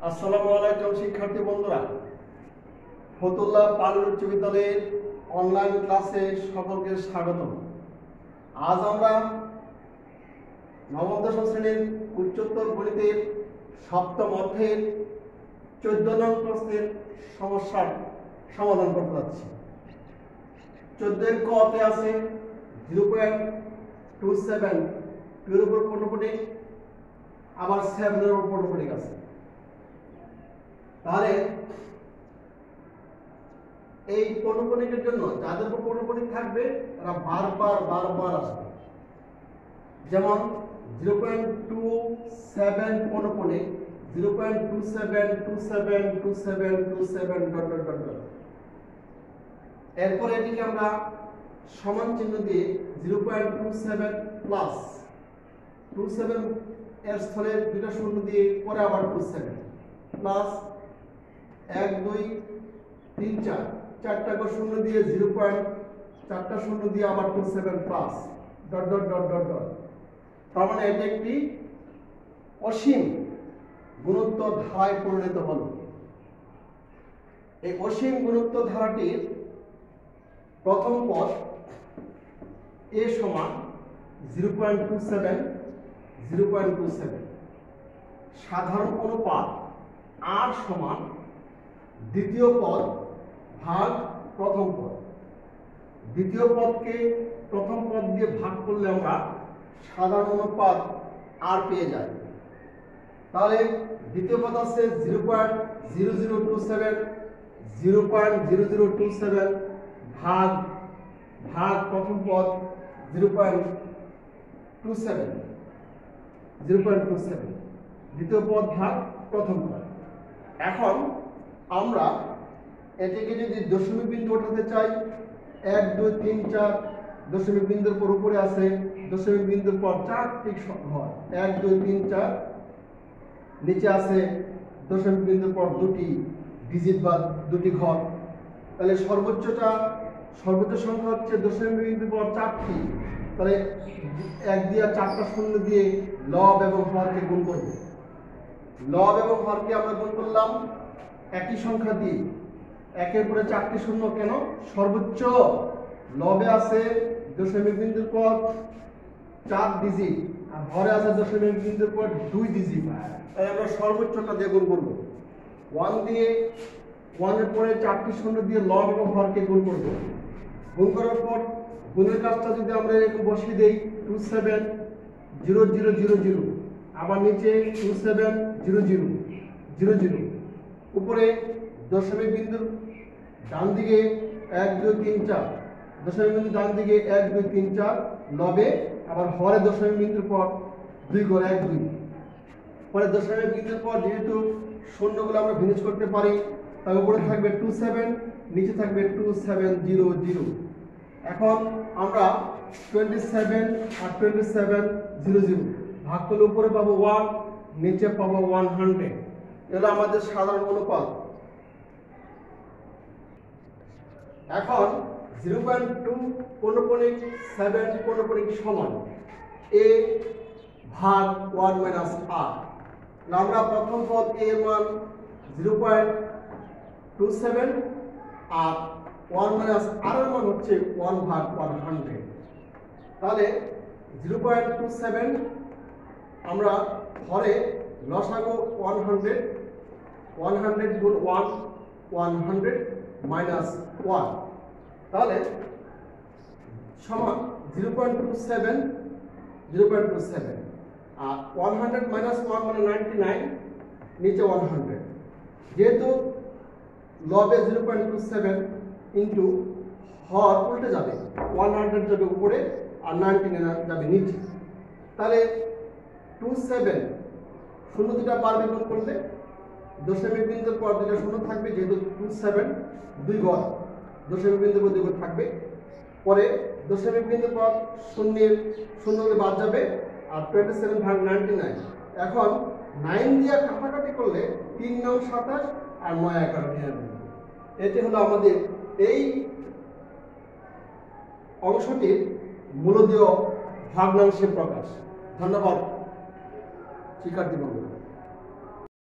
আসসালামু আলাইকুম শিক্ষার্থী বন্ধুরা, ফতুল্লাহ পালুর উচ্চ বিদ্যালয়ের অনলাইন ক্লাসে সকলকে স্বাগতম। আজ আমরা নবম দশম শ্রেণীর উচ্চতর গণিতের সপ্তম অধ্যায়ের 14 নং প্রশ্নের সমস্যার সমাধান করতে যাচ্ছি। 14 কতে আছে 0.27 এর উপর পূর্ণপটিক, আবার 7 এর উপর পূর্ণপটিক আছে। তাহলে এই পূর্ণপটিকের জন্য যাদের উপর পূর্ণপটিক থাকবে তারা বারবার আসবে। যেমন 0.27 পূর্ণপটিক 0.27272727 এরপর এটিকে আমরা সমান চিহ্ন দিয়ে 0.27 প্লাস 27 এর স্থলে দুটো শূন্য দিয়ে পরে আবার 27 প্লাস 1 2 3 4 চারটা শূন্য দিয়ে 0.4টা শূন্য দিয়ে আবার 27 plus dot dot dot dot dot. তার মানে এটি একটি অসীম গুণোত্তর ধারায় পরিণত হলো। এই অসীম গুণোত্তর ধারাটির প্রথম পদ a সমান 0.27 সাধারণ অনুপাত r সমান দ্বিতীয় পদ ভাগ প্রথম পদ। দ্বিতীয় পদকে প্রথম পদ দিয়ে ভাগ করলে আমরা সাধারণ অনুপাত r পেয়ে যাই। তাহলে দ্বিতীয় পদ আছে 0.0027 ভাগ ভাগ প্রথম পদ 0.27 দ্বিতীয় পদ ভাগ প্রথম পদ। এখন আমরা এটিকে যদি দশমিক বিন্দু ওঠাতে চাই 1 2 3 4 দশমিক বিন্দুর পর উপরে আছে, দশমিক বিন্দুর পর 4টি ঘর 1 2 3 4, নিচে আছে দশমিক বিন্দুর পর 2টি ডিজিট বা 2টি ঘর। তাহলে সর্বোচ্চ সংখ্যা হচ্ছে দশমিক বিন্দুর পর 4টি। তাহলে 1 দিয়ে 4টা শূন্য দিয়ে লব এবং হরকে গুণ করব। লব এবং হরকে আমরা গুণ করলাম একই সংখ্যা দিয়ে, একের পরে 4টি শূন্য কেন, সর্বোচ্চ লবে আছে দশমিক বিন্দুর পর 4 ডিজিট আর হরে আছে দশমিক বিন্দুর পর 2 ডিজিট। তাই আমরা সর্বোচ্চটা দিয়ে গুণ করব। 1 দিয়ে 1 এর পরে 4টি শূন্য দিয়ে লব এবং হরকে গুণ করব। গুণ করার পর গুণের কাজটা যদি আমরা এরকম বসিয়ে দেই 270000, আবার নিচে 270000, উপরে দশমিক বিন্দুর ডান দিকে 1 2 3 4, দশমিক বিন্দু ডান দিকে 1 2 3 4 লবে, আবার হরে দশমিক বিন্দুর পর 2 করে 1 2, পরে দশমিক বিন্দুর পর যেহেতু শূন্যগুলো আমরা ভিন্ন করতে পারি তার উপরে থাকবে 27, নিচে থাকবে 2700। এখন আমরা 27 আর 2700 ভাগ করলে উপরে পাবো 1, নিচে পাবো 100। এটা আমাদের সাধারণ অনুপাত। এখন 0.27 সমান a ভাগ 1 মাইনাস r। আমরা প্রথম পদ a এর মান 0.27 আর 1 মাইনাস r এর মান হচ্ছে 1 ভাগ 100। তাহলে 0.27 আমরা হরে লসাগু 100 গুণ 1 100 মাইনাস 1, তাহলে সমান 0.27 আর 100 মাইনাস 1 মানে 99, নিচে 100। যেহেতু লবে 0.27 ইন্টু হর উল্টে যাবে, 100 যাবে উপরে আর 99 যাবে নিচে। তাহলে 27 শূন্য দুটা পারবে গুণ করলে দশমিক বিন্দুর পর দুটো শূন্য থাকবে, যেহেতু 27 2 ঘর দশমিক বিন্দুর পর 2 ঘর থাকবে। পরে দশমিক বিন্দুর পর শূন্যগুলো বাদ যাবে আর 27 ভাগ 99। এখন 9 দিয়ে কাটাকাটি করলে 3 9 27 আর 9 11 99। এটি হলো আমাদের এই অংশটির মূলদীয় ভগ্নাংশের প্রকাশ। ধন্যবাদ শিক্ষার্থী বন্ধুরা।